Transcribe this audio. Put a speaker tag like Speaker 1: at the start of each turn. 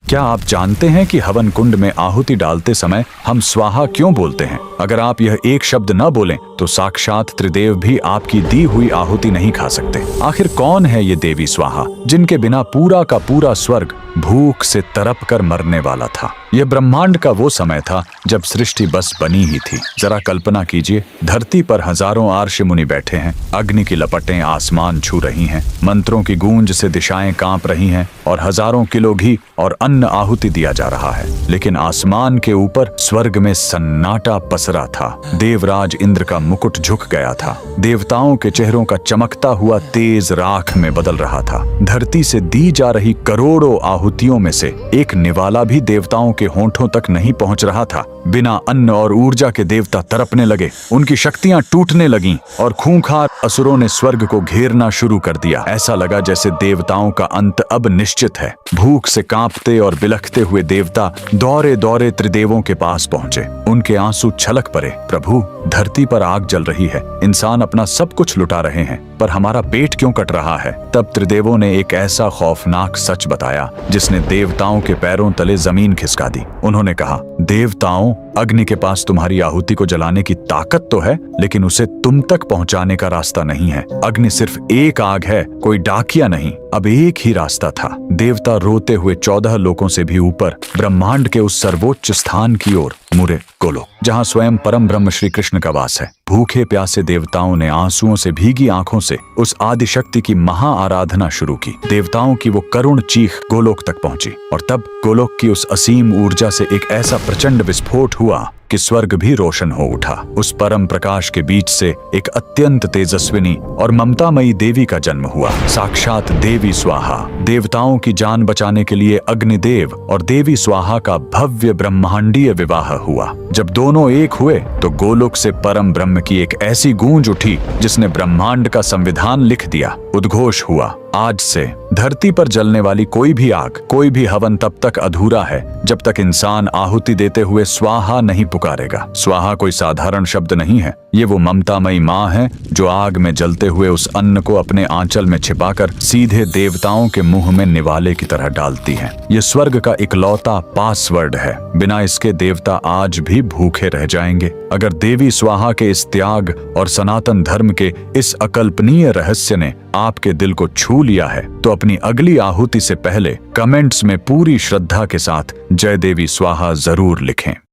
Speaker 1: क्या आप जानते हैं कि हवन कुंड में आहुति डालते समय हम स्वाहा क्यों बोलते हैं? अगर आप यह एक शब्द न बोलें तो साक्षात त्रिदेव भी आपकी दी हुई आहुति नहीं खा सकते। आखिर कौन है ये देवी स्वाहा, जिनके बिना पूरा का पूरा स्वर्ग भूख से तड़प कर मरने वाला था? यह ब्रह्मांड का वो समय था जब सृष्टि बस बनी ही थी। जरा कल्पना कीजिए, धरती पर हजारों आर्ष मुनि बैठे हैं, अग्नि की लपटें आसमान छू रही हैं, मंत्रों की गूंज से दिशाएं कांप रही हैं और हजारों किलो घी और अन्न आहुति दिया जा रहा है। लेकिन आसमान के ऊपर स्वर्ग में सन्नाटा पसरा था। देवराज इंद्र का मुकुट झुक गया था। देवताओं के चेहरों का चमकता हुआ तेज राख में बदल रहा था। धरती से दी जा रही करोड़ों आहुतियों में से एक निवाला भी देवताओं के होंठों तक नहीं पहुंच रहा था। बिना अन्न और ऊर्जा के देवता तड़पने लगे, उनकी शक्तियां टूटने लगीं और खूंखार असुरों ने स्वर्ग को घेरना शुरू कर दिया। ऐसा लगा जैसे देवताओं का अंत अब निश्चित है। भूख से कांपते और बिलखते हुए देवता दौड़े दौड़े त्रिदेवों के पास पहुंचे। उनके आंसू छलक पड़े। प्रभु, धरती पर आग जल रही है, इंसान अपना सब कुछ लुटा रहे हैं, पर हमारा पेट क्यों कट रहा है? तब त्रिदेवों ने एक ऐसा खौफनाक सच बताया जिसने देवताओं के पैरों तले जमीन खिसका दी। उन्होंने कहा, देवताओं, अग्नि के पास तुम्हारी आहुति को जलाने की ताकत तो है, लेकिन उसे तुम तक पहुंचाने का रास्ता नहीं है। अग्नि सिर्फ एक आग है, कोई डाकिया नहीं। अब एक ही रास्ता था। देवता रोते हुए 14 लोकों से भी ऊपर ब्रह्मांड के उस सर्वोच्च स्थान की ओर मुड़े, गोलोक, जहां स्वयं परम ब्रह्म श्री कृष्ण का वास है। भूखे प्यासे देवताओं ने आंसुओं से भीगी आंखों से उस आदिशक्ति की महा आराधना शुरू की। देवताओं की वो करुण चीख गोलोक तक पहुंची और तब गोलोक की उस असीम ऊर्जा से एक ऐसा प्रचंड विस्फोट हुआ कि स्वर्ग भी रोशन हो उठा। उस परम प्रकाश के बीच से एक अत्यंत तेजस्विनी और ममतामयी देवी का जन्म हुआ, साक्षात देवी स्वाहा। देवताओं की जान बचाने के लिए अग्निदेव और देवी स्वाहा का भव्य ब्रह्मांडीय विवाह हुआ। जब दोनों एक हुए तो गोलोक से परम ब्रह्म की एक ऐसी गूंज उठी जिसने ब्रह्मांड का संविधान लिख दिया। उद्घोष हुआ, आज से धरती पर जलने वाली कोई भी आग, कोई भी हवन तब तक अधूरा है जब तक इंसान आहुति देते हुए स्वाहा नहीं पुकारेगा। स्वाहा कोई साधारण शब्द नहीं है, ये वो ममतामयी माँ है जो आग में जलते हुए उस अन्न को अपने आंचल में छिपाकर सीधे देवताओं के मुंह में निवाले की तरह डालती है। ये स्वर्ग का इकलौता पासवर्ड है। बिना इसके देवता आज भी भूखे रह जाएंगे। अगर देवी स्वाहा के इस त्याग और सनातन धर्म के इस अकल्पनीय रहस्य ने आपके दिल को छू लिया है तो अपनी अगली आहुति से पहले कमेंट्स में पूरी श्रद्धा के साथ जय देवी स्वाहा जरूर लिखें।